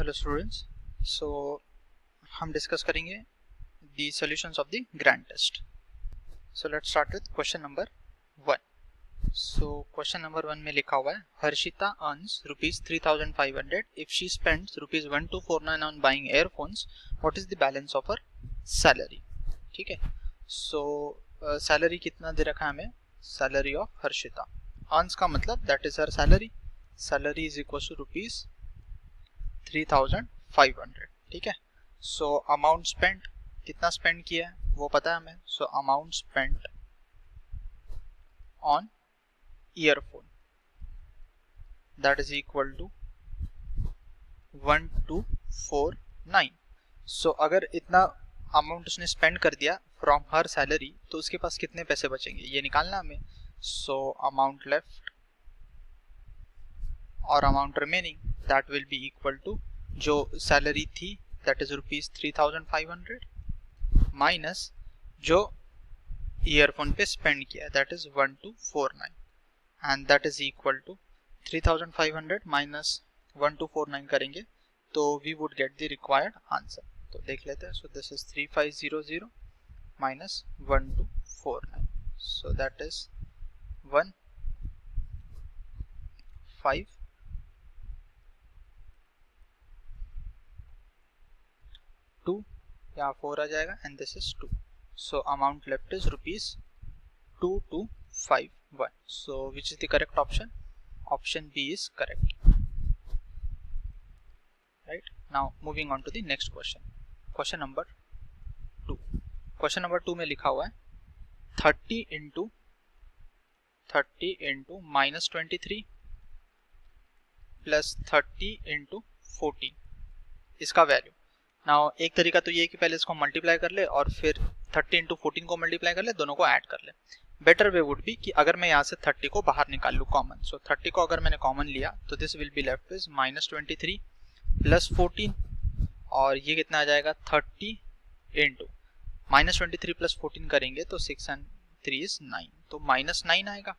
Hello students, सो हम discuss करेंगे the solutions of the grand test. So let's start with question number 1। So question number 1 में लिखा हुआ है Harshita earns ₹3,500 if she spends ₹1249 on buying earphones, what is the balance of her salary. ठीक है, सो salary कितना दे रखा है हमें, सैलरी ऑफ हर्षिता। अर्न्स का मतलब that is her salary, salary is equal to ₹3,500। ठीक है, सो अमाउंट स्पेंट, कितना स्पेंड किया है वो पता है हमें। So amount spent on earphone that is equal to 1249। So अगर इतना अमाउंट उसने स्पेंड कर दिया फ्रॉम हर सैलरी तो उसके पास कितने पैसे बचेंगे ये निकालना हमें। सो अमाउंट लेफ्ट और amount remaining that will be equal to जो सैलरी थी दैट इज ₹3,500 माइनस जो ईयरफोन पे स्पेंड किया that is 1249 and that is equal to 3,500 minus 1249 करेंगे तो we would get the required answer. तो देख लेते हैं। So this is 3500 minus 1249, so that is 152 यहाँ 4 आ जाएगा and this is 2। So amount left is ₹2251। So which is the correct option, option B is correct. Right, now moving on to the next question, question number 2। Question number 2 में लिखा हुआ है 30 into -23 plus 30 into 14 इसका value. Now एक तरीका तो ये है कि पहले इसको मल्टीप्लाई कर ले और फिर 30 इंटू 14 को मल्टीप्लाई कर ले, दोनों को ऐड कर ले। बेटर वे वुड बी कि अगर मैं यहाँ से 30 को बाहर निकाल लूँ कॉमन। सो 30 को अगर मैंने कॉमन लिया तो this will be left is -23 plus 14 और ये कितना आ जाएगा 30 इंटू -23 प्लस 14 करेंगे तो 6 एंड 3 इज 9, तो -9 आएगा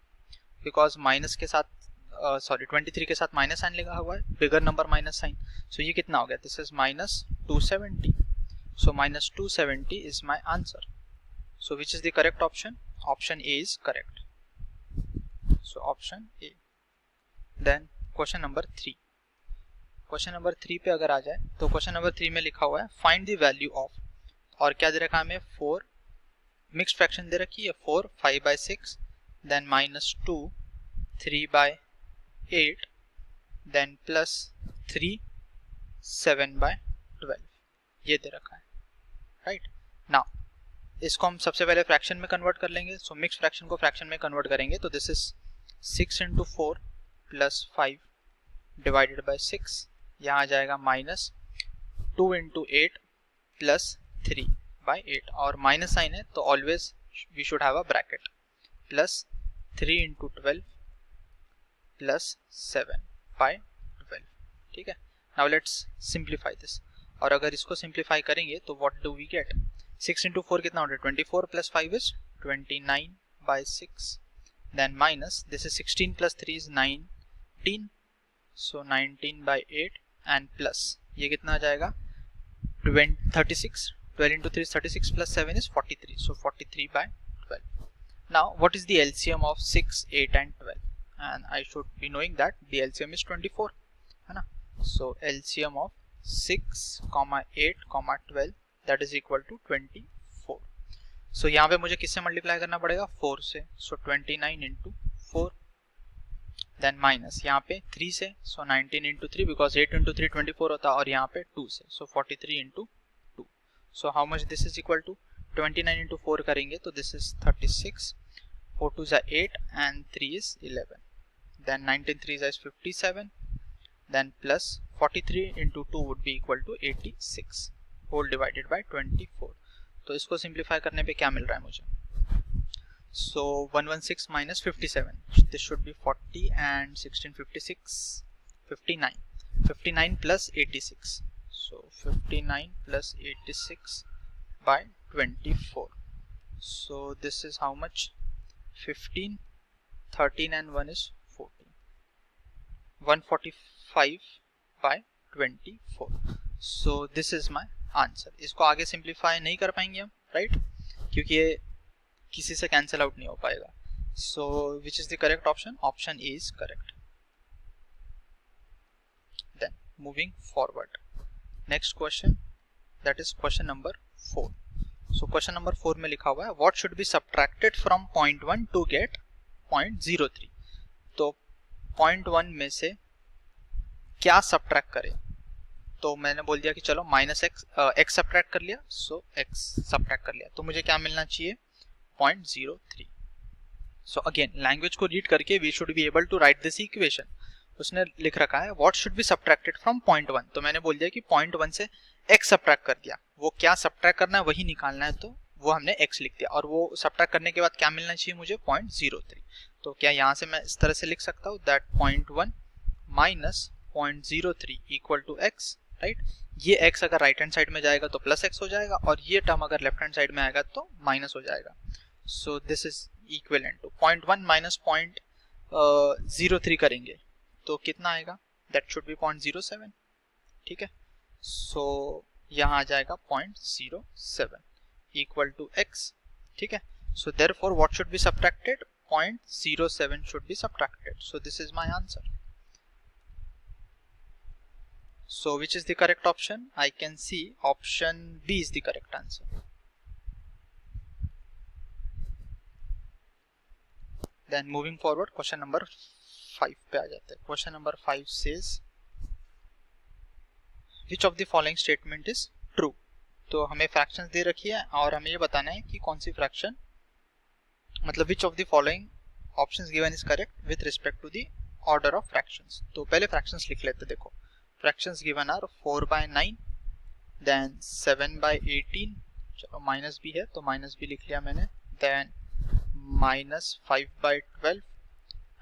बिकॉज माइनस के साथ 23 के साथ माइनस साइन लगा हुआ है, bigger number minus sign. So ये कितना हो गया, दिस इज -270। सो -270 is my answer. So which is the correct option, option A is correct. So option A. Then question number 3, question number 3 पे अगर आ जाए तो क्वेश्चन नंबर 3 में लिखा हुआ है फाइंड द वैल्यू ऑफ, और क्या दे रखा है हमें 4, मिक्स्ड फ्रैक्शन दे रखी है 4 5/6, देन -2 3/8, देन प्लस 3 7/12 ये दे रखा है। राइट, नाउ इसको हम सबसे पहले फ्रैक्शन में कन्वर्ट कर लेंगे। सो मिक्स फ्रैक्शन को फ्रैक्शन में कन्वर्ट करेंगे तो this is 6 into 4 plus 5 divided by 6, यहाँ आ जाएगा -2 इंटू 8 प्लस 3/8 और माइनस साइन है तो always we should have a bracket, plus 3 into 12 plus 7/12। ठीक है, नाउ लेट्स सिंप्लीफाई दिस, और अगर इसको सिंप्लीफाई करेंगे तो what do we get, 6 into 4 कितना होता है 24 plus 5 is 29/6, then minus this is 16 plus 3 is 19, so 19/8 and plus ये कितना आ जाएगा 36, 12 into 3 36 plus 7 is 43, so 43/12। Now what is the LCM of 6, 8 and 12, and I should be knowing that the LCM is 24 है ना। so LCM of 6, 8, 12 that is equal to 24। so यहाँ पे मुझे किससे मल्टीप्लाई करना पड़ेगा 4 से, so 29 इंटू 4, देन माइनस यहाँ पे 3 से, so 19 इंटू 3 बिकॉज 8 इंटू 3 24 होता है, और यहाँ पे 2 से, so 43 into 2। so how much this is equal to 29 into 4 करेंगे तो this is 36, 4 2 is 8 and 3 is 11, then 19 3 is 57, then plus 43 into 2 would be equal to 86 whole divided by 24। तो इसको सिंप्लीफाई करने पे क्या मिल रहा है मुझे, so 116 minus 57, this should be 40 and 16 56 59 plus 86, so 59 plus 86 by 24, so this is how much 15, 13 and 1 is 14, 145 by 24. So this is my answer. इसको आगे सिंप्लीफाई नहीं कर पाएंगे हम, राइट, क्योंकि ये किसी से कैंसिल आउट नहीं हो पाएगा. So which is the correct option? Option A is correct. Then moving forward, next question, that is question number 4. So question number 4 में लिखा हुआ है what should be subtracted from point 1 to get point 03. तो point 1 में से क्या subtract करें? तो मैंने बोल दिया कि चलो माइनस एक्स सब्ट्रैक्ट कर लिया, सो एक्स सब्ट्रैक्ट कर लिया, तो मुझे क्या मिलना चाहिए? 0.03. सो अगेन लैंग्वेज को रीड करके we should be able to write this equation. उसने लिख रखा है what should be subtracted from point 1, तो मैंने बोल दिया कि पॉइंट 1 से एक्स सब्ट्रैक्ट कर दिया, वो क्या सब्ट्रैक्ट करना है वही निकालना है, तो वो हमने एक्स लिख दिया, और वो सब्ट्रैक्ट करने के बाद क्या मिलना चाहिए मुझे? 0.03. तो क्या यहाँ से मैं इस तरह से लिख सकता हूँ that 0.1 minus 0.03 equal to X, right. ये x अगर राइट हैंड साइड में जाएगा तो प्लस एक्स हो जाएगा, और ये टर्म अगर लेफ्ट हैंड साइड में आएगा तो माइनस हो जाएगा. So this is equivalent to 0.1 minus 0.03 करेंगे तो कितना आएगा? That should be 0.07. ठीक है, सो यहाँ आ जाएगा 0.07 इक्वल टू x. ठीक है, so therefore what should be subtracted? 0.07 should be subtracted. So this is my answer. So which is the correct option? I can see option B is the correct answer. Then moving forward, question number 5 पे आ जाते हैं. Question number 5 says which of the following statement is true? तो हमें fractions दे रखी है और हमें ये बताना है कि कौन सी fraction, मतलब which of the following options given is correct with respect to the order of fractions. तो पहले fractions लिख लेते. देखो fractions given are 4/9, then 7/18, चलो माइनस भी है तो माइनस भी लिख लिया मैंने, then -5/12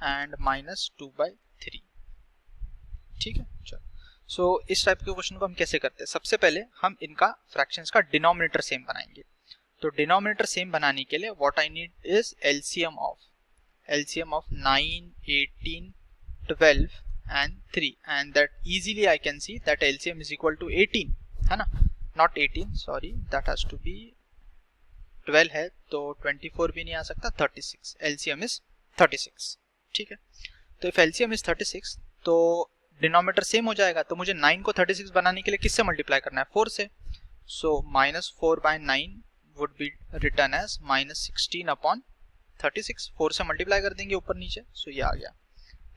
and -2/3. ठीक है, चलो. सो इस टाइप के क्वेश्चन को हम कैसे करते हैं? सबसे पहले हम इनका फ्रैक्शंस का डिनोमिनेटर सेम बनाएंगे. तो डिनोमिनेटर सेम बनाने के लिए what I need is LCM of 9, 18, 12 and 3, and that easily I can see that LCM is equal to 18, है ना, not 18, sorry, that has to be 12 है तो 24 भी नहीं आ सकता, 36. LCM is 36. ठीक है, तो if LCM is 36 तो डिनोमिनेटर सेम हो जाएगा. तो मुझे 9 को 36 बनाने के लिए किससे मल्टीप्लाई करना है? 4 से. सो -4/9 would be written as -16/36. 4 से मल्टीप्लाई कर देंगे ऊपर नीचे, सो ये आ गया.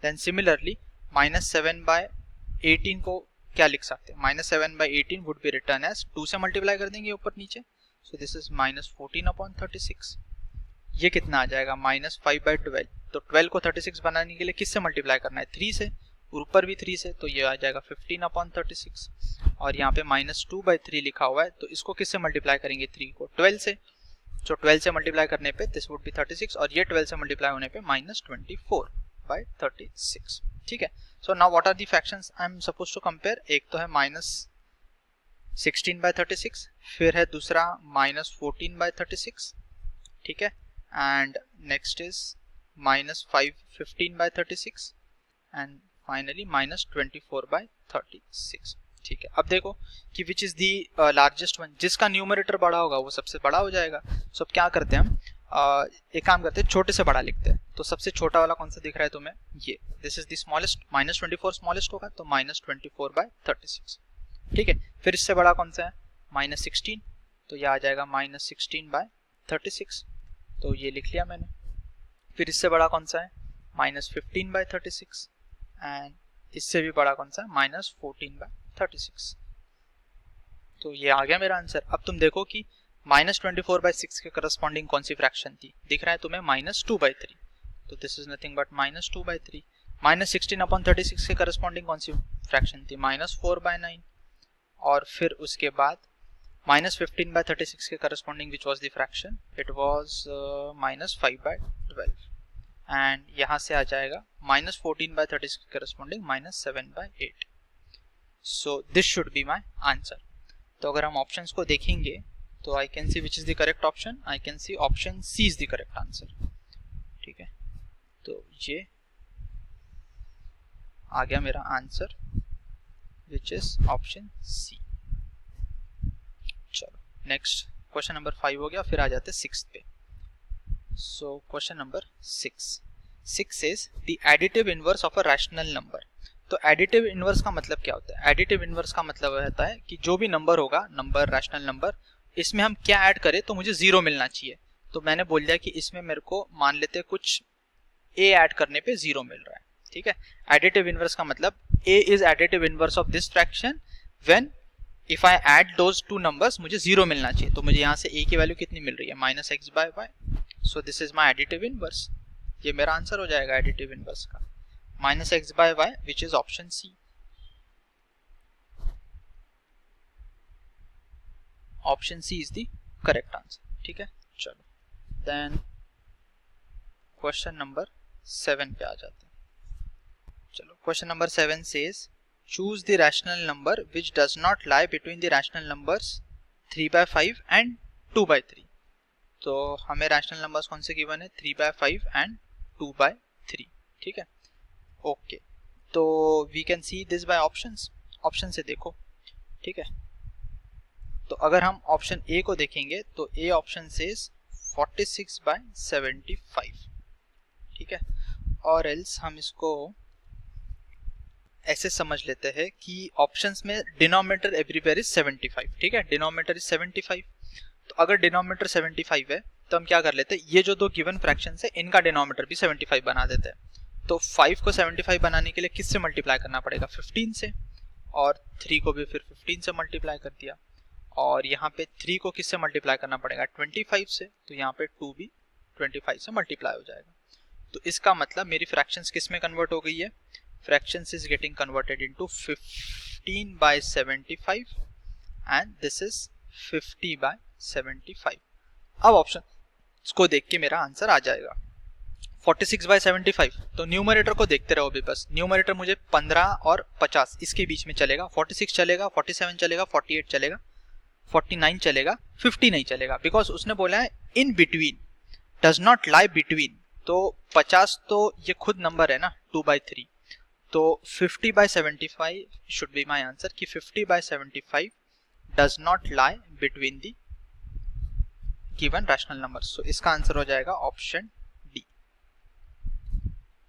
देन सिमिलरली -7/18 को क्या लिख सकते हैं? -7/18 वुड बी रिटर्न एज 2 से मल्टीप्लाई कर देंगे ऊपर नीचे, सो दिस इज -14/36. ये कितना आ जाएगा? -5/12. तो 12 को 36 बनाने के लिए किससे मल्टीप्लाई करना है? 3 से, ऊपर भी 3 से, तो ये आ जाएगा 15/36. और यहाँ पे -2/3 लिखा हुआ है, तो इसको किससे मल्टीप्लाई करेंगे? 3 को 12 से, तो 12 से मल्टीप्लाई करने पे दिस वुड बी 36, और ये 12 से मल्टीप्लाई होने पे -24/36. ठीक है, so now what are the fractions I am suppose to compare? एक तो है -16/36, फिर है दूसरा -14/36. ठीक है, and next is -5/15/36 and finally -24/36. ठीक है, अब देखो कि which is the largest one. जिसका न्यूमरेटर बड़ा होगा वो सबसे बड़ा हो जाएगा. सो अब क्या करते हैं हम? एक काम करते हैं, छोटे से बड़ा लिखते हैं. तो सबसे छोटा वाला कौन सा दिख रहा है तुम्हें? ये, this is the smallest. -24 smallest होगा तो -24/36. ठीक है, फिर इससे बड़ा कौन सा है? -16, तो ये आ जाएगा -16/36, तो ये लिख लिया मैंने. फिर इससे बड़ा कौन सा है? -15/36, एंड इससे भी बड़ा कौन सा है? -14/36. तो ये आ गया मेरा आंसर. अब तुम देखो कि -24/6 के करस्पॉन्डिंग कौन सी फ्रैक्शन थी? दिख रहा है तुम्हें -2/3, तो दिस इज नथिंग बट -2/3. -16/36 के करस्पॉन्डिंग कौन सी फ्रैक्शन थी? -4/9. और फिर उसके बाद -15/36 के corresponding which was the fraction? It was -5/12. And यहाँ से आ जाएगा -14/36 के corresponding -7/8. So this should be my answer. तो अगर हम ऑप्शंस को देखेंगे तो I can see which is the correct option. I can see option C is the correct answer. ठीक है, तो ये आ गया मेरा answer which is option C. चलो नेक्स्ट क्वेश्चन नंबर 5 हो गया, फिर आ जाते 6 पे। सो question number 6 is the additive inverse of a rational number. तो एडिटिव इनवर्स का मतलब क्या होता है? एडिटिव इनवर्स का मतलब रहता है कि जो भी नंबर होगा, नंबर रैशनल नंबर, इसमें हम क्या ऐड करें तो मुझे 0 मिलना चाहिए। तो मैंने बोल दिया कि इसमें मेरे को मान लेते कुछ a ऐड करने पे 0 मिल रहा है, ठीक है। एडिटिव इनवर्स का मतलब a is additive inverse of this fraction when if I add those two numbers मुझे 0 मिलना चाहिए। तो मुझे यहाँ से a की वैल्यू कितनी मिल रही है? -x/y। So this is my additive inverse. ये मेरा आंसर हो जाएगा एडिटिव इनवर्स का, -x/y which is option C. Option C is the correct answer, ठीक है। चलो देन क्वेश्चन नंबर 7 पे आ जाते हैं। चलो question number 7 says choose the rational number which does not lie between the rational numbers 3/5 and 2/3। तो हमें रैशनल नंबर्स कौन से गिवन है? 3/5 एंड 2/3, ठीक है। ओके, तो we can see this by options. Option से देखो, ठीक है। तो अगर हम ऑप्शन ए को देखेंगे तो ए ऑप्शन सेज 46/75, ठीक है। और एल्स हम इसको ऐसे समझ लेते हैं कि ऑप्शंस में डिनोमिनेटर एवरीवेयर इज 75, ठीक है। Denominator is 75। तो अगर डिनोमिनेटर 75 है तो हम क्या कर लेते हैं, ये जो दो गिवन फ्रैक्शंस है इनका डिनोमिनेटर भी 75 बना देते हैं। तो 5 को 75 बनाने के लिए किससे मल्टीप्लाई करना पड़ेगा? 15 से। और 3 को भी फिर 15 से मल्टीप्लाई कर दिया। और यहाँ पे 3 को किससे मल्टीप्लाई करना पड़ेगा? 25 से। तो यहाँ पे 2 भी 25 से मल्टीप्लाई हो जाएगा। तो इसका मतलब मेरी फ्रैक्शंस किस में कन्वर्ट हो गई है? Fractions is getting converted into 15/75 and this is 50/75। अब ऑप्शन को देख के मेरा आंसर आ जाएगा 46/75। तो न्यूमरेटर को देखते रहो अभी बस। न्यूमरेटर मुझे 15 और 50 इसके बीच में चलेगा। 46 चलेगा, 47 चलेगा, 48 चलेगा, 49 चलेगा, 50 नहीं चलेगा, बिकॉज उसने बोला है in between, does not lie between. तो 50 तो ये खुद नंबर है ना, 2/3। तो 50/75 शुड बी माई आंसर, कि 50/75 does not lie between the given rational number. So इसका आंसर हो जाएगा ऑप्शन डी,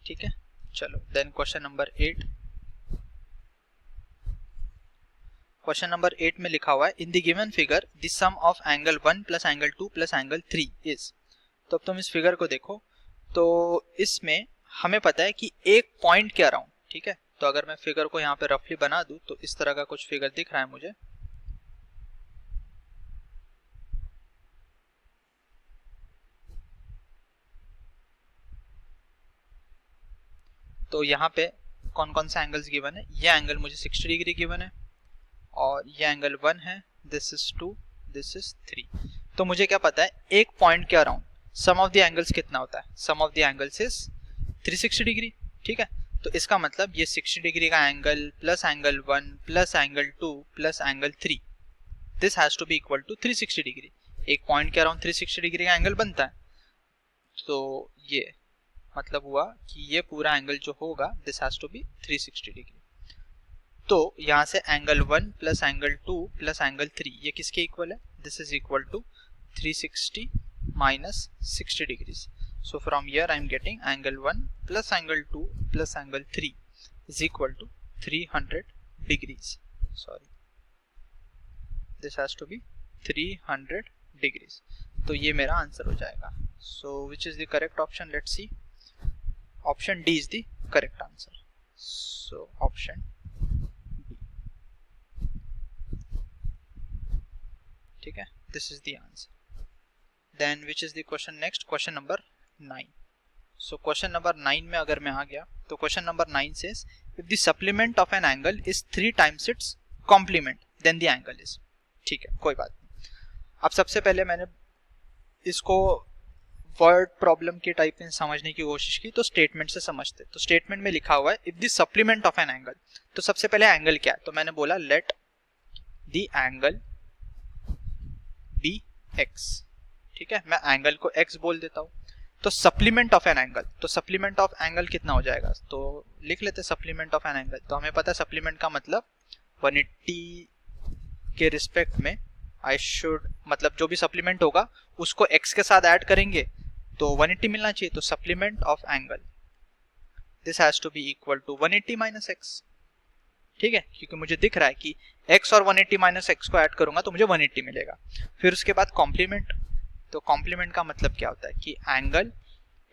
ठीक है। चलो then question number 8। Question number 8 में लिखा हुआ है in the given figure the sum of angle 1 plus angle 2 plus angle 3 is. तो अब तुम इस फिगर को देखो, तो इसमें हमें पता है कि एक पॉइंट के अराउंड, ठीक है। तो अगर मैं फिगर को यहाँ पे रफली बना दूं तो इस तरह का कुछ फिगर दिख रहा है मुझे। तो यहाँ पे कौन कौन सा एंगल्स गिवन है? ये एंगल मुझे 60 डिग्री गिवन है, और ये एंगल 1 है, दिस इज 2, दिस इज 3। तो मुझे क्या पता है, एक पॉइंट के around sum of the angles कितना होता है? Sum of the angles is 360 degree, ठीक है। तो इसका मतलब ये 60 डिग्री का angle plus angle 1 plus angle 2 plus angle 3, this has to be equal to 360 degree. एक पॉइंट के अराउंड 360 डिग्री का एंगल बनता है। तो ये मतलब हुआ कि ये पूरा एंगल जो होगा this has to be 360 degree. तो यहाँ से angle 1 plus angle 2 plus angle 3 ये किसके इक्वल है? This is equal to 360 minus 60 degrees. So from here I am getting angle 1 plus angle 2 plus angle 3 is equal to 300 degrees. Sorry, this has to be 300 degrees. तो ये मेरा answer हो जाएगा। So which is the correct option? Let's see. Option D is the correct answer. So option D. ठीक है, this is the answer. Then which is the question next? Question number 9. So question number 9 में अगर मैं आ गया तो question number 9 says if the supplement of an angle is 3 times its complement then the angle is, ठीक है, कोई बात नहीं। अब सबसे पहले मैंने इसको वर्ड प्रॉब्लम के टाइप में समझने की कोशिश की, तो स्टेटमेंट से समझते। तो स्टेटमेंट में लिखा हुआ है if the supplement of an angle, तो सबसे पहले एंगल क्या है? तो मैंने बोला let the angle be X, ठीक है। मैं एंगल को x बोल देता हूं। तो सप्लीमेंट ऑफ एन एंगल, तो सप्लीमेंट ऑफ एंगल कितना हो जाएगा? तो लिख लेते सप्लीमेंट ऑफ एन एंगल। तो हमें पता है सप्लीमेंट का मतलब 180 के रिस्पेक्ट में आई शुड, मतलब जो भी सप्लीमेंट होगा उसको x के साथ ऐड करेंगे तो 180 मिलना चाहिए। तो supplement of angle this has to be equal to 180 minus x, ठीक है, क्योंकि मुझे दिख रहा है कि x और 180 माइनस x को ऐड करूंगा तो मुझे 180 मिलेगा। फिर उसके बाद कॉम्प्लीमेंट, तो कॉम्प्लीमेंट का मतलब क्या होता है कि angle,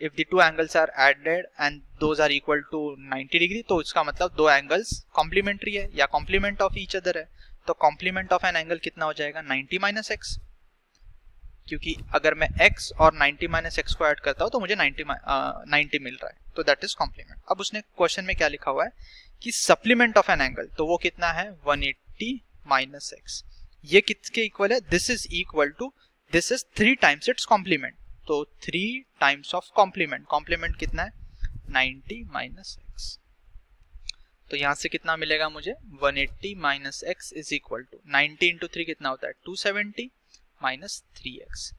if the two angles are added and those are equal to 90 degree, तो इसका मतलब दो एंगल्स कॉम्प्लीमेंट्री है या कॉम्प्लीमेंट ऑफ ईच अदर है। तो कॉम्प्लीमेंट ऑफ एन एंगल कितना हो जाएगा, 90 माइनस x, क्योंकि अगर मैं x और 90 माइनस x को ऐड करता हूं तो मुझे 90 मिल रहा है, तो दैट इज कॉम्प्लीमेंट। अब उसने क्वेश्चन में क्या लिखा हुआ है कि सप्लीमेंट ऑफ एन एंगल, तो वो कितना है 180 माइनस x, ये किसके इक्वल है, this is equal to, this is 3 times its complement, तो 3 टाइम्स ऑफ कॉम्प्लीमेंट, कॉम्प्लीमेंट कितना है 90 माइनस x, तो यहां से कितना मिलेगा मुझे 180 minus x is equal to 90 into 3 कितना होता है 270 माइनस 3x,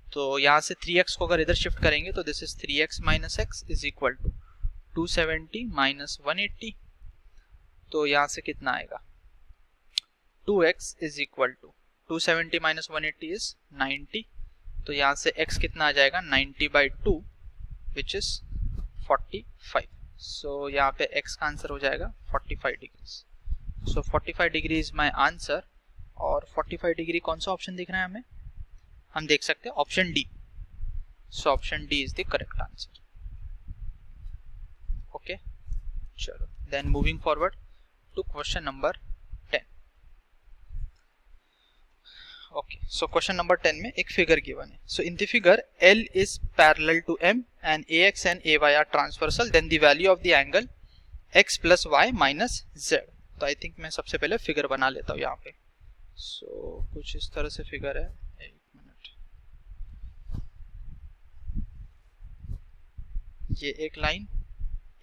तो यहां से 3x को अगर इधर शिफ्ट करेंगे तो this is 3x minus x is equal to 270 minus 180, तो यहां से कितना आएगा 2x is equal to 270 minus 180 is 90, तो यहां से x कितना आ जाएगा 90 बाई 2 विच इज 45, सो यहाँ पे x का आंसर हो जाएगा 45 degree. So 45 degree is my answer, और 45 डिग्री कौन सा ऑप्शन दिख रहा है हमें, हम देख सकते हैं option D, so option D is the correct answer. Okay, चलो then moving forward to question number 10। Okay, so question number 10 में एक फिगर गिवन है। So in the figure L is parallel to M and AX and AY are transversal, then the value of the angle x plus y minus z। तो I think मैं सबसे पहले figure बना लेता हूँ यहाँ पे। सो कुछ इस तरह से फिगर है, एक मिनट, ये एक लाइन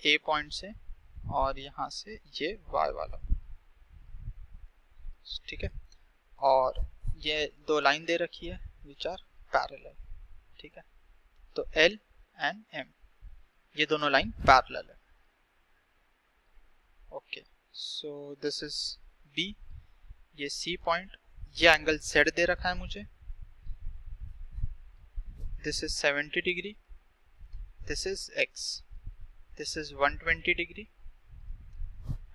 A पॉइंट से और यहाँ से ये y वाला, ठीक है, और ये दो लाइन दे रखी है विच आर पैरेलल, ठीक है, तो L एंड M ये दोनों लाइन पैरेलल है। Okay, so this is B, ये C पॉइंट, ये एंगल Z दे रखा है मुझे, this is 70 degree, this is X, this is 120 degree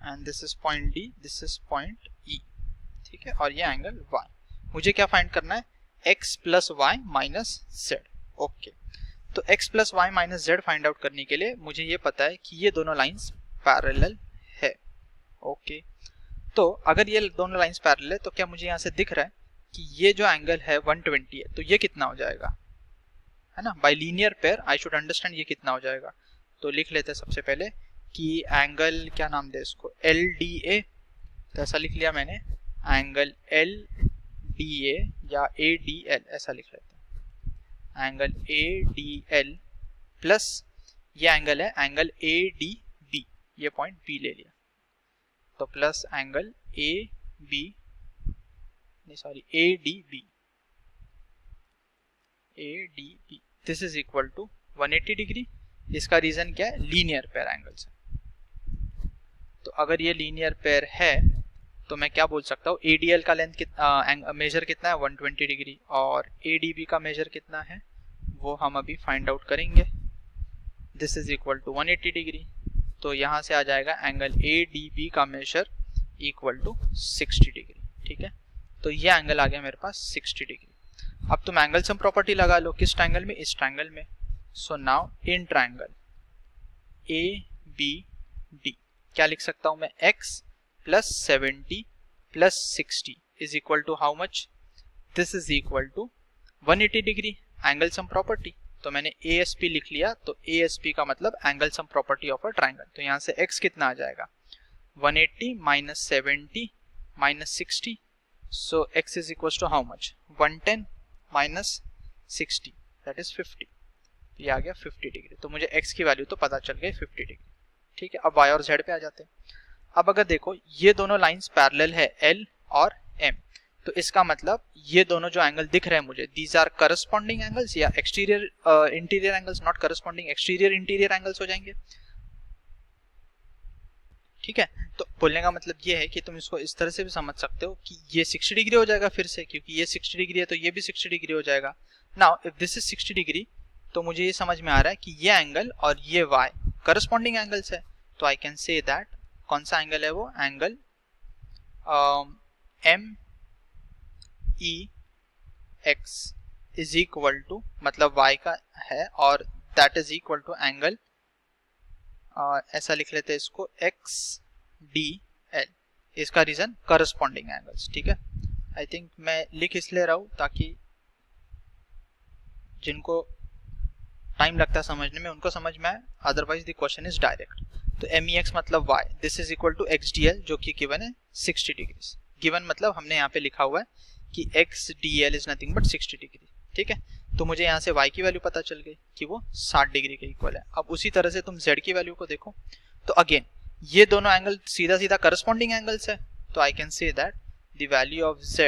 and this is point D, this is point E, ठीक है, और ये एंगल Y। मुझे क्या फाइंड करना है, x plus Y minus Z. Okay, तो x plus Y minus Z find out करने के लिए मुझे ये पता है कि ये दोनों लाइंस पैरेलल है। ओके, तो अगर ये दोनों लाइंस पैरेलल है तो क्या मुझे यहाँ से दिख रहा है कि ये जो एंगल है 120 है, तो ये कितना हो जाएगा, है ना, bye linear pair I should understand ये कितना हो जाएगा। तो लिख लेते हैं सबसे पहले कि एंगल, क्या नाम दे इसको, LDA, तो ऐसा लिख लिया मैंने, एंगल LDA या ADL ऐसा लिख लेते हैं, एंगल ADL प्लस ये एंगल है एंगल ADB, ये पॉइंट B ले लिया, तो plus angle ADB, this is equal to 180 degree. इसका रीजन क्या है, लीनियर पेयर एंगल से। तो अगर ये लीनियर पेयर है तो मैं क्या बोल सकता हूँ, ADL का लेंथ मेजर कितना है 120 डिग्री, और ADB का मेजर कितना है वो हम अभी फाइंड आउट करेंगे। This is equal to 180 degree, तो यहाँ से आ जाएगा एंगल ADB का मेजर इक्वल टू 60 डिग्री, ठीक है, तो ये एंगल आ गया मेरे पास 60 डिग्री। अब तुम एंगल सम प्रॉपर्टी लगा लो, किस ट्रायंगल में, इस ट्रायंगल में। So now in triangle ABD क्या लिख सकता हूं मैं, x plus 70 plus 60 is equal to how much, this is equal to 180 degree, angle sum property. तो मैंने ASP लिख लिया, तो ASP का मतलब angle sum property of a triangle. तो यहाँ से x कितना आ जाएगा 180 minus 70 minus 60, so x is equal to how much 110 minus 60 that is 50, ये आ गया 50 डिग्री। तो मुझे x की वैल्यू तो पता चल गई 50 डिग्री, ठीक है। अब y और z पे आ जाते हैं। अब अगर देखो ये दोनों लाइंस पैरेलल है L और M, तो इसका मतलब ये दोनों जो एंगल दिख रहे हैं मुझे, दीज आर करस्पॉन्डिंग एंगल्स या exterior interior angles, not corresponding, exterior interior angles हो जाएंगे। ठीक है, तो बोलने का मतलब ये है कि तुम इसको इस तरह से भी समझ सकते हो कि ये 60 डिग्री हो जाएगा फिर से, क्योंकि ये 60 डिग्री है तो ये भी 60 डिग्री हो जाएगा। Now if this is 60 degree तो मुझे ये समझ में आ रहा है कि ये एंगल और ये y करस्पॉन्डिंग एंगल्स है, तो आई कैन से दैट कौन सा एंगल है वो angle MEX is equal to मतलब y का है और that is equal to angle ऐसा लिख लेते हैं इसको XDL, इसका रीजन करस्पॉन्डिंग एंगल्स। ठीक है, आई थिंक मैं लिख इसलिए रहा हूं ताकि जिनको टाइम लगता है समझने में उनको समझ में आए, otherwise the question is direct. तो MEX मतलब y, this is equal to XDL जो कि गिवन है 60 डिग्री। गिवन मतलब हमने यहाँ पे लिखा हुआ है कि XDL is nothing but 60 degree. ठीक है, तो मुझे यहाँ से y की वैल्यू पता चल गई कि वो 60 डिग्री के इक्वल है। अब उसी तरह से तुम z की वैल्यू को देखो, तो अगेन ये दोनों एंगल सीधा सीधा करस्पॉन्डिंग एंगल्स है, तो I can say that the value of z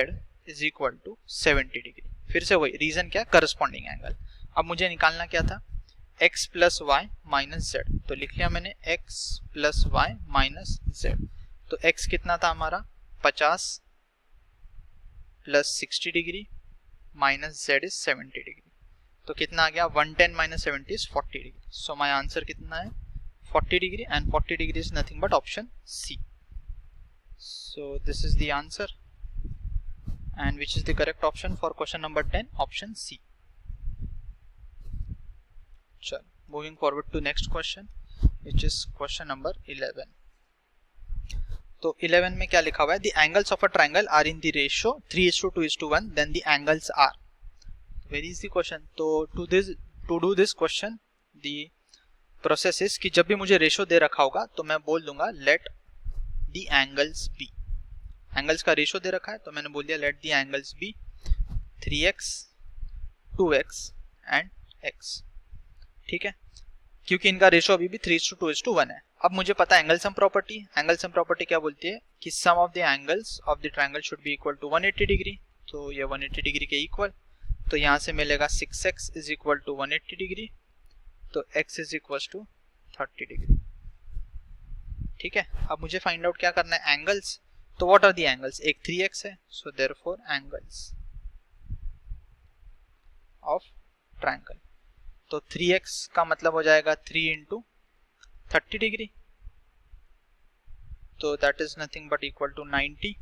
is equal to 70 degree. फिर से वही रीजन क्या, करस्पॉन्डिंग एंगल। अब मुझे निकालना क्या था, x plus Y minus Z, तो लिख लिया मैंने x plus Y minus Z. तो x कितना था हमारा 50 plus 60 degree minus z is 70 degree, तो कितना आ गया 110 minus 70 is 40 degree. So my answer कितना है 40 degree and 40 degree is nothing but option C. So this is the answer and which is the correct option for question number 10, option C. चल moving forward to next question which is question number 11. तो 11 में क्या लिखा हुआ है, the angles of a triangle are in the ratio 3:2:1 then the angles are, where is the question। तो to do this question the process is कि जब भी मुझे रेशो दे रखा होगा तो मैं बोल दूंगा let the angles be, angles का रेशो दे रखा है तो मैंने बोल दिया let the angles be 3x 2x and x। ठीक है, क्योंकि इनका रेशो अभी भी 3:2:1 है। अब मुझे पता है angle sum property, angle sum property क्या बोलती है कि sum of the angles of the triangle should be equal to 180 degree, तो ये 180 डिग्री के इक्वल, तो यहाँ से मिलेगा 6x is equal to 180 degree, तो x is equal to 30 degree. ठीक है, अब मुझे फाइंड आउट क्या करना है एंगल्स, तो व्हाट आर द एंगल्स, एक 3x है, so therefore angles of triangle, तो 3x का मतलब हो जाएगा 3 इंटू 30 डिग्री, तो that is nothing but equal to 90।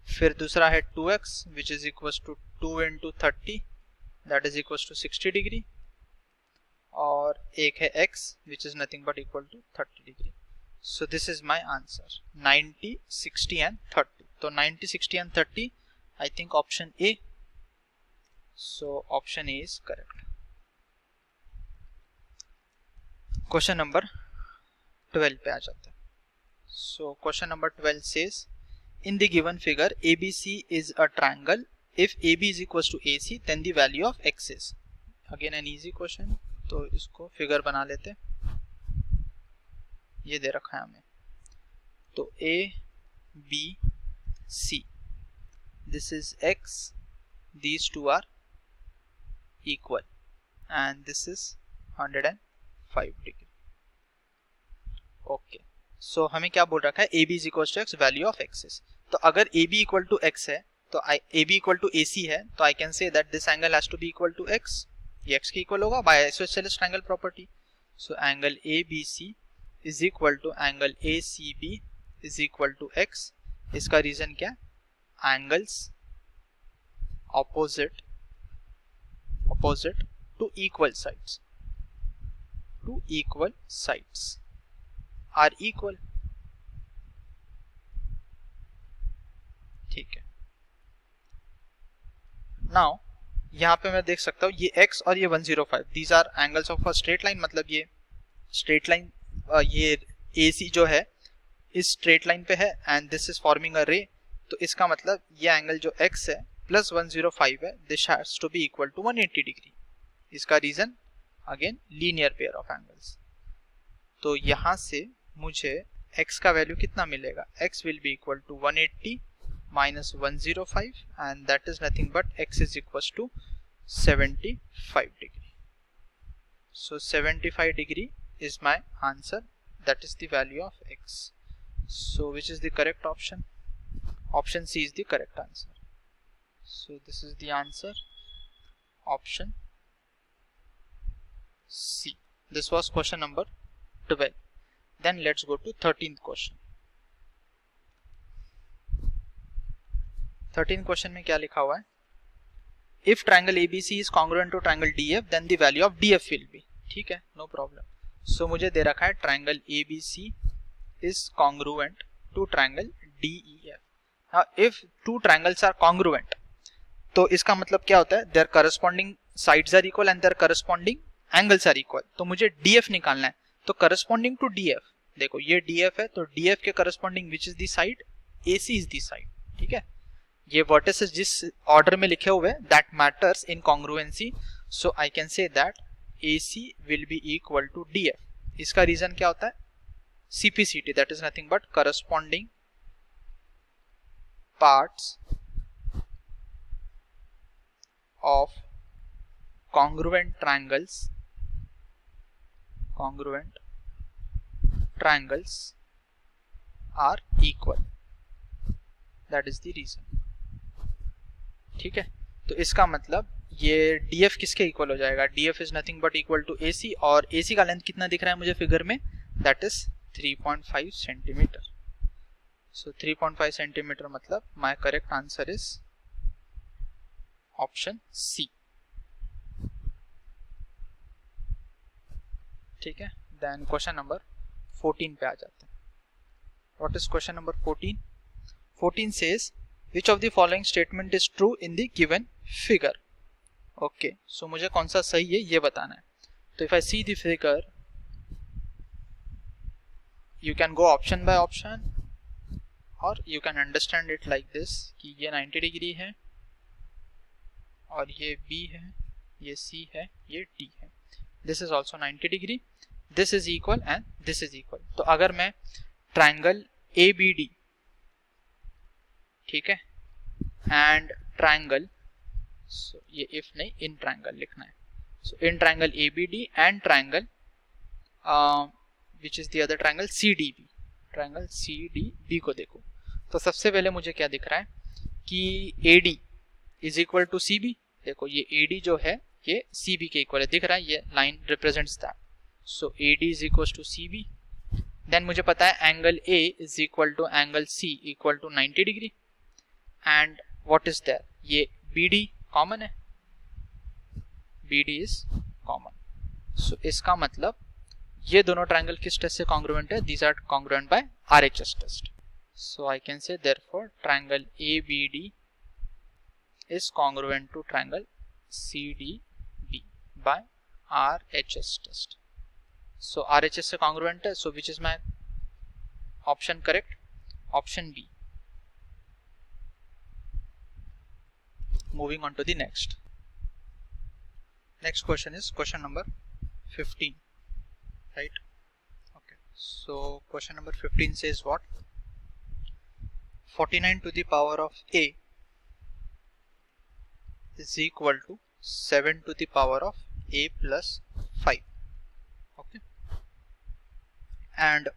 फिर दूसरा है 2x which is equal to 2 into 30 that is equal to 60 degree, और एक है x which is nothing but equal to 30 degree. So this is my answer 90, 60 and 30. So 90, 60 and 30 I think option A. So option A is correct. Question number 12 पे आ जाता है। So question number 12 says in the given figure ABC is a triangle. If AB is equals to AC then the value of X is. Again an easy question. तो इसको figure बना लेते हैं, ये दे रखा है हमें, तो A B C this is X, these two are equal and this is 105 degree। Okay, सो हमें क्या बोल रखा है AB is equal to X, value of X is, तो अगर AB इक्वल टू X है तो AB इक्वल टू AC है, तो I can say that this angle has to be equal to X, ये X के इक्वल होगा by isosceles triangle property. So angle ABC is equal to angle ACB is equal to X। इसका reason क्या, angles opposite to equal sides are equal। ठीक है, now यहाँ पे मैं देख सकता हूँ ये x और ये 105 these are angles of a straight line, मतलब ये स्ट्रेट लाइन, ये AC जो है इस स्ट्रेट लाइन पे है and this is forming a रे, तो इसका मतलब ये एंगल जो x है प्लस 105 है, this has to be equal to 180 degree. इसका reason again linear pair of angles, तो यहाँ से मुझे x का वैल्यू कितना मिलेगा, x will be equal to 180 minus 105 and that is nothing but x is equal to 75 degree. So 75 degree is my answer, that is the value of X। So which is the correct option? Option C is the correct answer. So this is the answer, option C. This was question number 12. Then let's go to 13th question. 13th question में क्या लिखा हुआ है? If triangle ABC is congruent to triangle DF, then the value of DF will be. ठीक है, no problem. So मुझे दे रखा है triangle ABC is congruent to triangle DEF. Now if two triangles are congruent, तो इसका मतलब क्या होता है? Their corresponding sides are equal and their corresponding angles are equal. तो मुझे DF निकालना है, तो corresponding to DF, देखो ये DF है, तो DF के corresponding which is the side? AC is the side. ठीक है, ये vertices जिस ऑर्डर में लिखे हुए हैं that matters in congruency. So I can say that AC will be equal to DF. इसका रीजन क्या होता है? CPCT, that is nothing but corresponding parts of congruent triangles are equal. That is the reason. ठीक है, तो इसका मतलब ये DF किसके इक्वल हो जाएगा? DF is nothing but equal to AC, और AC का लेंथ कितना दिख रहा है मुझे फिगर में? That is 3.5 centimetre. So 3.5 centimetre मतलब my correct answer is option C. ठीक है, देन क्वेश्चन नंबर 14 पे आ जाते हैं. What is question number 14? 14 says which of the following statement is true in the given figure. Okay, so मुझे कौन सा सही है ये बताना है. तो if I see the figure, you can go option by option और you can understand it like this कि ये 90 डिग्री है और ये B है, ये C है, ये D है. This is also 90 degree, this is equal and this is equal. तो अगर मैं ट्राइंगल ABD, ठीक है, एंड ट्राइंगल, सो ये इफ नहीं, इन ट्राइंगल लिखना है. So in triangle ABD and triangle which is the other triangle CDB, triangle CDB को देखो. तो सबसे पहले मुझे क्या दिख रहा है कि AD is equal to CB. देखो ये AD जो है ये CB के इक्वल है, दिख रहा है, ये line represents that. So AD is equal to CB. Then मुझे पता है angle A is equal to angle C equal to 90 degree. And what is there? ये BD कॉमन है, BD इज कॉमन. सो इसका मतलब ये दोनों ट्रायंगल किस टेस्ट से कॉन्ग्रुएंट है? These are congruent by RHS test. So I can say therefore triangle ABD is congruent to triangle CDB by RHS test. So RHS से congruent है, so which is my option correct? Option B. Moving on to the next. Next question is question number 15, right? Okay, so question number 15 says what? 49 to the power of A is equal to 7 to the power of A plus 5. Okay, and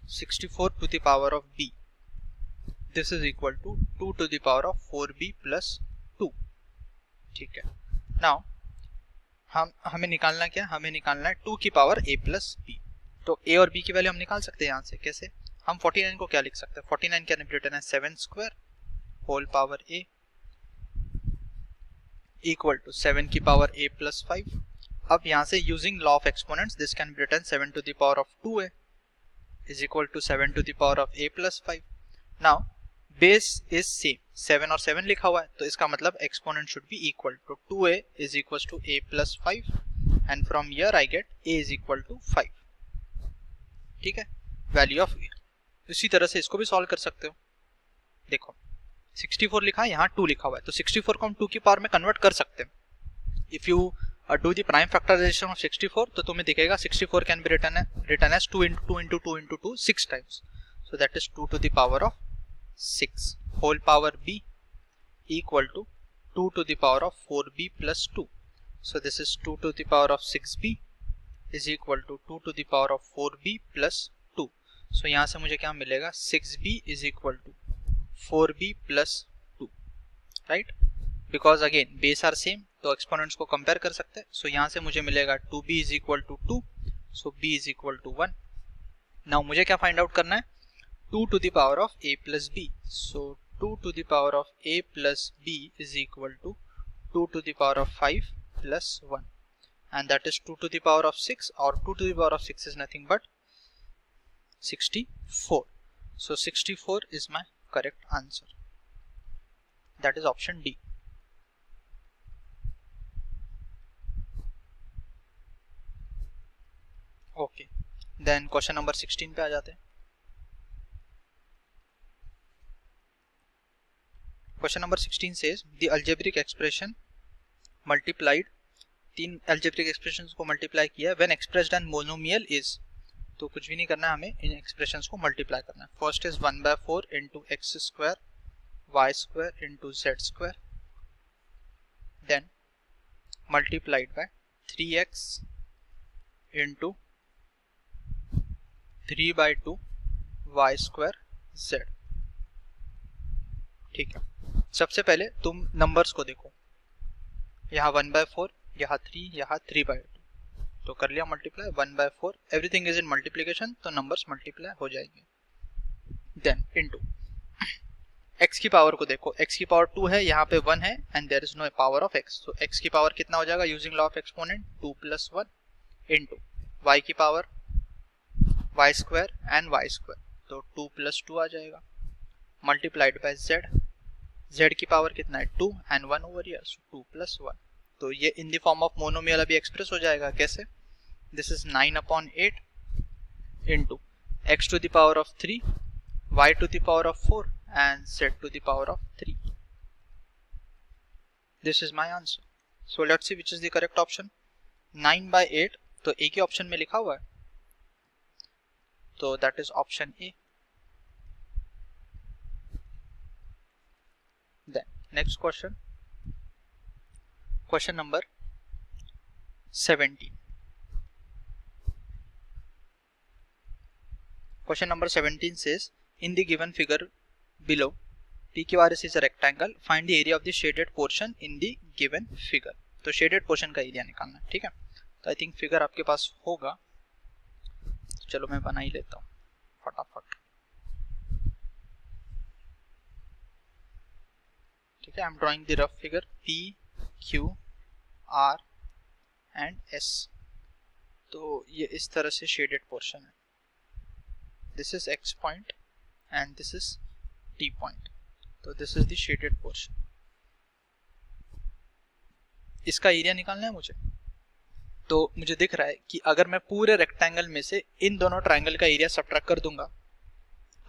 64 to the power of B, this is equal to 2 to the power of 4B plus 2. ठीक है, now हमें निकालना क्या? हमें निकालना है 2 की power A plus B. तो A और B की वैल्यू हम निकाल सकते हैं यहाँ से. कैसे? हम 49 को क्या लिख सकते हैं? 49 क्या रिप्रेजेंट है? 7 square whole power A equal to 7 की पावर A plus 5. अब यहाँ से using law of exponents this can be written 7 to the power of 2A is equal to 7 to the power of A plus 5. Now base is same, 7 और 7 लिखा हुआ है, तो इसका मतलब exponent should be equal to 2A is equal to A plus 5 and from here I get A is equal to 5. ठीक है, value of A. इसी तरह से इसको भी सॉल्व कर सकते हो. देखो 64 लिखा है, यहाँ 2 लिखा हुआ है, तो 64 को हम 2 की पावर में कन्वर्ट कर सकते हैं. If you do the prime factorization of 64, तो तुम्हें दिखेगा 64 can be written as 2 into 2 into 2 into 2 6 times. So that is 2 to the power of 6 whole power B equal to 2 to the power of 4B plus 2. So this is 2 to the power of 6B is equal to 2 to the power of 4B plus 2. सो यहाँ से मुझे क्या मिलेगा 6b is equal to 4b plus 2, right, because again base are same तो exponents को compare कर सकते हैं. सो यहाँ से मुझे मिलेगा 2b is equal to 2, so b is equal to 1. Now मुझे क्या फाइंड आउट करना है, 2 to the power of a plus b. So 2 to the power of a plus b is equal to 2 to the power of 5 plus 1, and that is 2 to the power of 6, or 2 to the power of 6 is nothing but 64. So 64 is my correct answer. That is option D. Okay, then question number 16 पे आ जाते हैं. Question number 16 says the algebraic expression multiplied, तीन algebraic expressions को multiply किया when expressed as monomial is, तो कुछ भी नहीं करना है, हमें इन expressions को multiply करना है. First is 1/4 into x square y square into z square, then multiplied by 3x into 3/2 y square z. ठीक है, सबसे पहले तुम नंबर्स को देखो, यहाँ 1/4, यहाँ 3, यहाँ 3/2, तो कर लिया multiply. 1/4, everything is in multiplication, तो नंबर्स मल्टीप्लाई हो जाएंगे. देन इनटू x की पावर को देखो, x की पावर 2 है, यहाँ पे 1 है, and there is no power of x, तो x की पावर कितना हो जाएगा using law of exponent, 2 + 1 into y की power y square and y square, तो 2 + 2 आ जाएगा, मल्टीप्लाइड बाय z की पावर कितना है 2 एंड 1 ओवर हियर, सो 2 + 1. तो ये in the form of monomial अभी एक्सप्रेस हो जाएगा. कैसे, this is 9/8 into x to the power of 3, y to the power of 4 and z to the power of 3. This is my answer. So let's see which is the correct option. 9/8 तो एक ही option में लिखा हुआ है, तो that is option A. Then next question, question number 17. Question number 17 says in the given figure below PQRS is a rectangle, find the area of the shaded portion in the given figure. तो shaded portion का area निकालना है. ठीक है, तो I think figure आपके पास होगा, चलो मैं बना ही लेता हूँ फटाफट. ठीक है, I am drawing the rough figure P, Q, R and S. तो ये इस तरह से शेडेड पोर्शन है. This is X point and this is T point, तो this is the shaded portion. इसका एरिया निकालना है मुझे. तो मुझे दिख रहा है कि अगर मैं पूरे रेक्टेंगल में से इन दोनों ट्राइंगल का एरिया सब्ट्रैक्ट कर दूंगा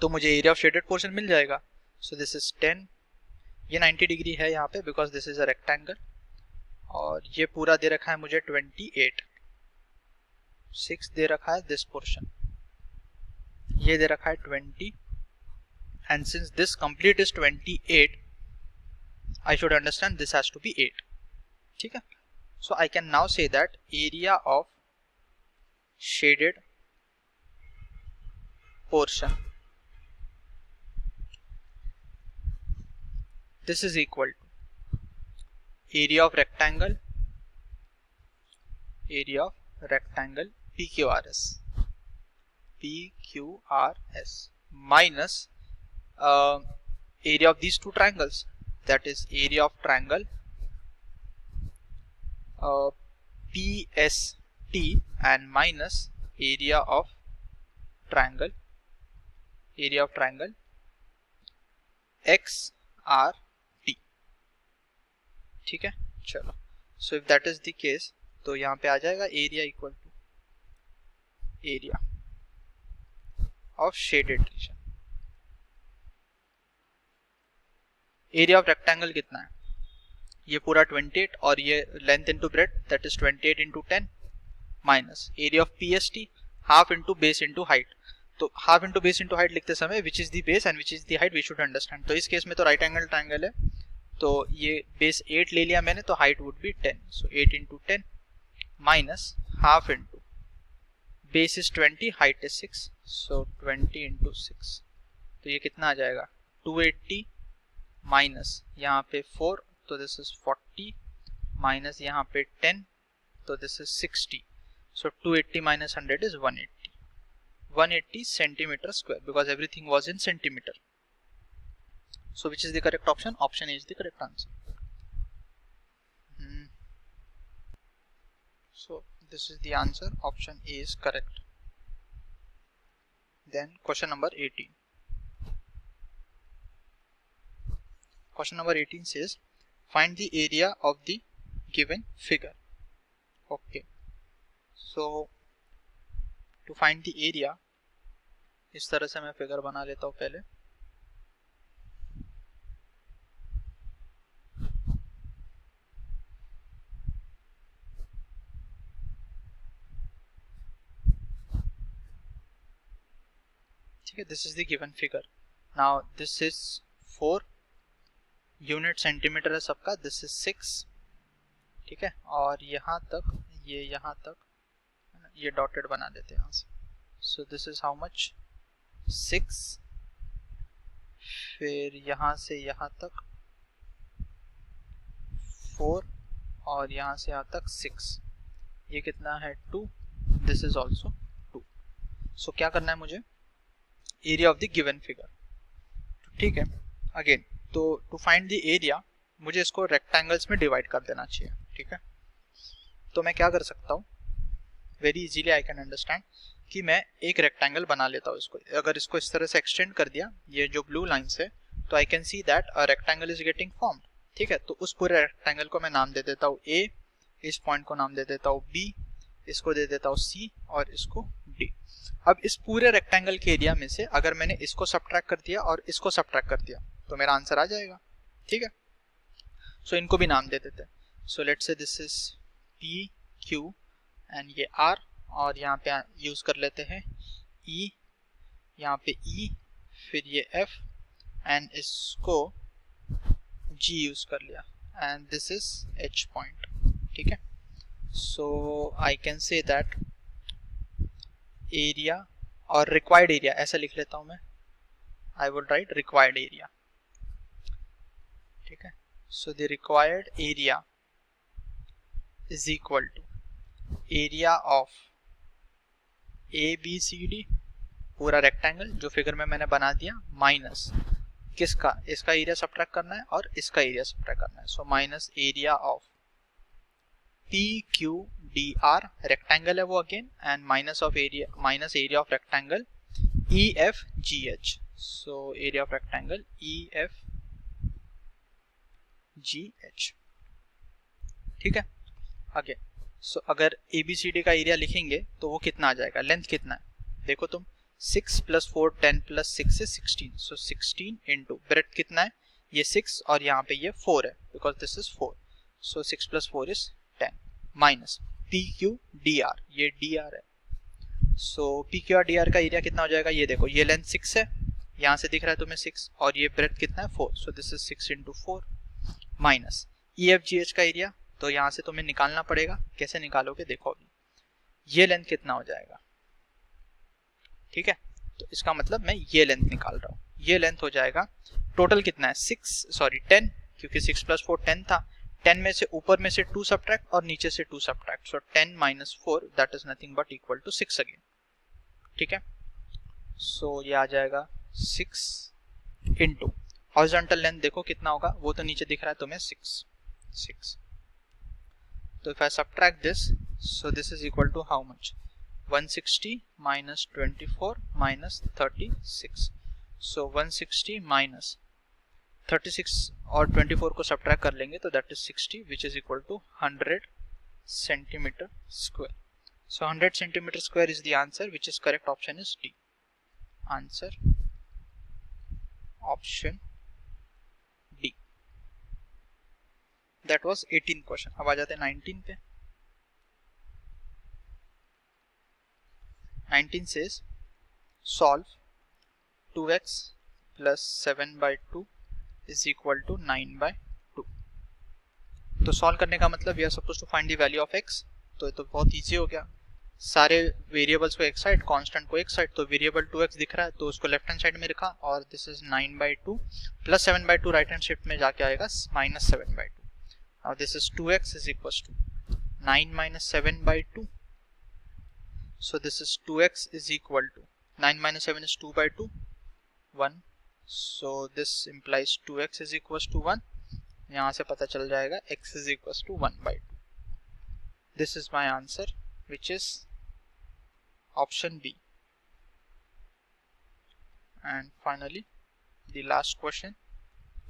तो मुझे एरिया ऑफ शेडेड पोर्शन मिल जाएगा. सो दिस इज 10, ये 90 डिग्री है यहाँ पे because this is a rectangle, और ये पूरा दे रखा है मुझे 28. 6 दे रखा है दिस पोर्शन, ये दे रखा है 20, and since this complete is 28 I should understand this has to be 8. ठीक है, so I can now say that area of shaded portion, this is equal to area of rectangle PQRS minus area of these two triangles, that is area of triangle PST and minus area of triangle XRT. ठीक है, चलो. So if that is the case तो यहाँ पे आ जाएगा area equal to area of shaded region. Area of rectangle कितना है, ये पूरा 28 और ये length into breadth that is 28 into 10 minus area of PST half into base into height. तो half into base into height लिखते समय which is the base and which is the height we should understand. तो इस case में तो right angle triangle है, तो ये बेस 8 ले लिया मैंने, तो height would be 10. So 8 into 10 minus half into base is 20, height is 6, so 20 into 6, तो ये कितना आ जाएगा 280 माइनस यहाँ पे 4, तो दिस इज 40 माइनस यहाँ पे 10, तो this is 60. So 280 minus 100 is 180. 180 centimeter square because everything was in centimeter. So which is the correct option? Option A is the correct answer. So this is the answer. Option A is correct. Then question number 18. Question number 18 says find the area of the given figure. Okay. So to find the area, इस तरह से मैं figure बना लेता हूँ पहले. ठीक है, this is the given figure. Now this is 4 unit centimetre है सबका. This is 6. ठीक है, और यहाँ तक, ये यहाँ तक, ये डॉटेड बना देते हैं यहाँ से. सो दिस इज हाउ मच 6, फिर यहाँ से यहाँ तक 4 और यहाँ से यहाँ तक 6. ये कितना है 2. This is also 2. सो क्या करना है मुझे, area of the given figure. ठीक है, अगेन तो टू फाइंड द एरिया मुझे इसको रेक्टेंगल्स में डिवाइड कर देना चाहिए. ठीक है, तो मैं क्या कर सकता हूँ, very easily I can understand कि मैं एक रेक्टेंगल बना लेता हूँ. इसको अगर इसको इस तरह से एक्सटेंड कर दिया, ये जो ब्लू लाइंस है, तो I can see that a rectangle is getting formed. ठीक है, तो उस पूरे रेक्टेंगल को मैं नाम दे देता हूँ ए, इस पॉइंट को नाम दे देता हूँ बी, इसको दे देता हूँ सी और इसको डी. अब इस पूरे रेक्टेंगल के एरिया में से अगर मैंने इसको सबट्रैक्ट कर दिया और इसको सबट्रैक्ट कर दिया तो मेरा आंसर आ जाएगा. ठीक है, सो इनको भी नाम दे देते हैं. So let's say this is P Q and ये आर, और यहाँ पे यूज कर लेते हैं ई, यहाँ पे ई, फिर ये एफ एंड इसको जी यूज कर लिया and this is H point. ठीक है, so I can say that area और रिक्वायर्ड एरिया ऐसा लिख लेता हूं मैं. I would write required area. ठीक है, so the required area is equal to area of A B C D, पूरा रेक्टेंगल जो फिगर में मैंने बना दिया, माइनस किसका, इसका एरिया सबट्रैक्ट करना है और इसका एरिया सबट्रैक्ट करना है. So minus area of P Q D are, rectangle है वो again, and minus of area, minus area of rectangle E F G H. So area of rectangle E F G H. ठीक है, again so अगर ए B C D का area लिखेंगे तो वो कितना आ जाएगा, लेंथ कितना है देखो तुम, 6 + 4 10 + 6 is 16. सो 16 इंटू ब्रेथ कितना है, ये 6 और यहाँ पे ये 4 है because this is 4. So 6 + 4 is 10 minus P Q D R, ये डी आर है. So P Q R D R का एरिया कितना हो जाएगा, ये देखो ये लेंथ 6 है, यहाँ से दिख रहा है तुम्हें 6, और ये ब्रेथ कितना है 4. सो this is 6 × 4 minus E F G H का एरिया, तो यहाँ से तुम्हें निकालना पड़ेगा. कैसे निकालोगे देखो अभी, ये लेंथ कितना हो जाएगा. ठीक है, तो इसका मतलब मैं ये लेंथ निकाल रहा हूँ. ये लेंथ हो जाएगा टोटल कितना है 10, क्योंकि 6 + 4 10 था. 10 में से ऊपर में से 2 सबट्रैक्ट और नीचे से 2 subtract. So 10 - 4 that is nothing but equal to 6 again. ठीक है, सो ये आ जाएगा 6 इंटू हॉरिजॉन्टल लेंथ देखो कितना होगा, वो तो नीचे दिख रहा है तुम्हें 6. तो if I subtract this, so this is equal to how much, 160 minus 24 minus 36. So 160 minus 36 और 24 को subtract कर लेंगे तो that is 60, which is equal to 100 centimeter square. So 100 centimeter square is the answer, which is correct option is D. Answer option D. That was 18 question. अब आ जाते हैं 19 पे. 19 says solve 2x plus 7/2 is equal to 9/2. तो solve करने का मतलब we are suppose to find the value of x. तो ये तो बहुत इजी हो गया. सारे वेरिएबल्स को एक साइड, कांस्टेंट को एक साइड, तो वेरिएबल 2x दिख रहा है तो उसको लेफ्ट हैंड साइड में रखा, और this is 9/2 plus 7/2 right hand shift में जाके आएगा -7/2. Now this is 2x is equals to 9 minus 7/2. So this is 2x is equal to 9 minus 7 is 2/2, 1. So this implies 2x is equals to 1. यहाँ से पता चल जाएगा x is equals to 1/2. This is my answer, which is option B. And finally the last question,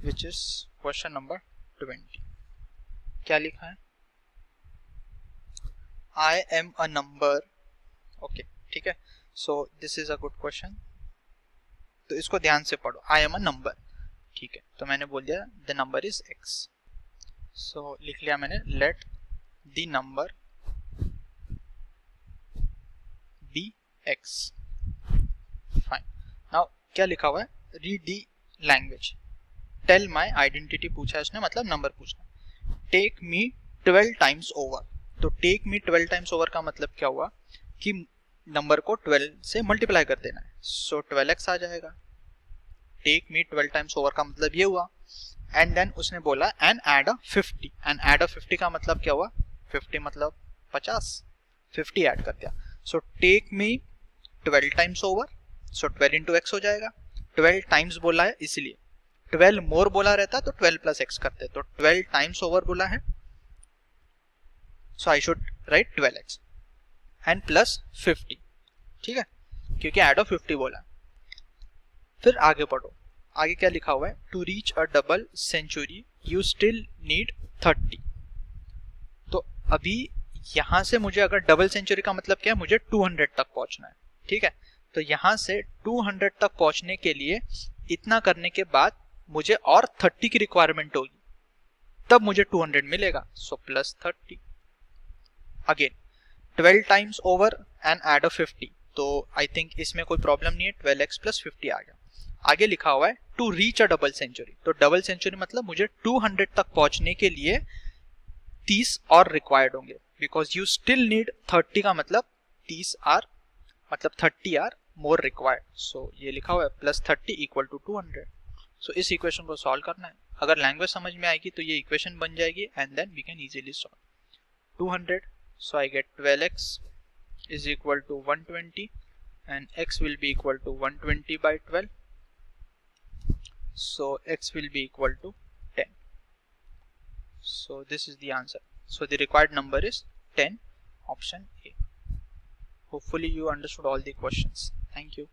which is question number 20. क्या लिखा है? I am a number. Okay ठीक है, सो this is a good question, तो इसको ध्यान से पढ़ो. I am a number, ठीक है, तो मैंने बोल दिया the number is x. सो लिख लिया मैंने, let the number be x. Fine. Now क्या लिखा हुआ है? Read the language. Tell my identity पूछा है उसने, मतलब नंबर पूछना. Take me 12 times over. तो take me 12 times over का मतलब क्या हुआ कि नंबर को 12 से मल्टीप्लाई कर देना है. सो 12x आ जाएगा. टेक मी 12 टाइम्स ओवर का मतलब ये हुआ. एंड देन उसने बोला and add a 50. And add अ 50 का मतलब क्या हुआ? 50 मतलब 50, 50 ऐड कर दिया. So take me 12 times over, so 12 into X हो जाएगा. 12 टाइम्स बोला है इसलिए, 12 मोर बोला रहता तो 12 प्लस एक्स करते, तो 12 टाइम्स ओवर बोला है, so I should write 12x and plus 50. ठीक है, क्योंकि ऐड ऑफ 50 बोला. फिर आगे पढ़ो, आगे क्या लिखा हुआ है? To reach a double century you still need 30. तो अभी यहां से मुझे अगर डबल सेंचुरी का मतलब क्या है, मुझे 200 तक पहुंचना है. ठीक है, तो यहां से 200 तक पहुंचने के लिए इतना करने के बाद मुझे और 30 की रिक्वायरमेंट होगी, तब मुझे 200 मिलेगा. So plus 30. Again 12 times over and add of 50, तो आई थिंक इसमें कोई प्रॉब्लम नहीं है. 12x प्लस 50 आ गया. आगे लिखा हुआ है to reach a double century, तो डबल सेंचुरी मतलब मुझे 200 तक पहुंचने के लिए 30 और रिक्वायर्ड होंगे, बिकॉज यू स्टिल नीड 30 का मतलब 30 आर, मतलब 30 आर मोर रिक्वायर्ड. सो ये लिखा हुआ है प्लस 30 इक्वल टू 200. सो इस इक्वेशन को सॉल्व करना है. अगर लैंग्वेज समझ में आएगी तो ये इक्वेशन बन जाएगी and then we can easily solve. 200, so I get 12x is equal to 120 and x will be equal to 120 by 12. So x will be equal to 10. So this is the answer. So the required number is 10, option A. Hopefully you understood all the questions. Thank you.